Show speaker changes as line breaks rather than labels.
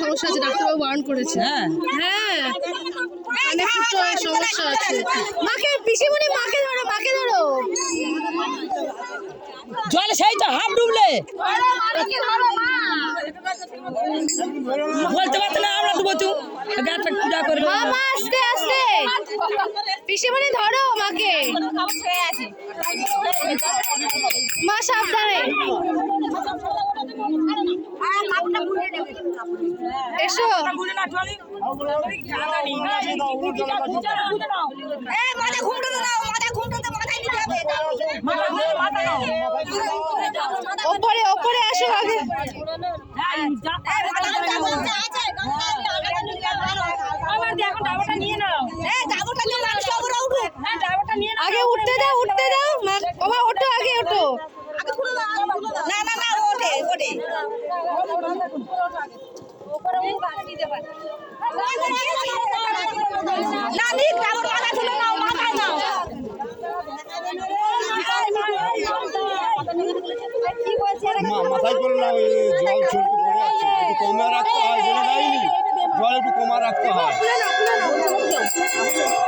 সমস্যা আছে, ডাক্তারবাবু বারণ করেছে। হ্যাঁ অনেক সমস্যা আছে। মাকে পিসিমণি মাকে ধরো, মাকে ধরো।
জলে সেই তো হাফ ডুবলে বলতে পারতো না, আমরা ডুবো তু পূজা করবো।
মা আস্তে আস্তে, পিসিমণি ধরো মাকে। মা সাবধানে এসো। ওপরে ওপরে আসো আগে। আগে উঠতে দাও, উঠতে দাও। ওমা ওঠো, আগে ওঠো।
না না না, ওঠে ওঠে।
মাথায় করে না, জল ছড়কে পড়ে আছে, কমে রাখতে হয়। জমা রাখতে হয়।
খুলে নাও, খুলে নাও।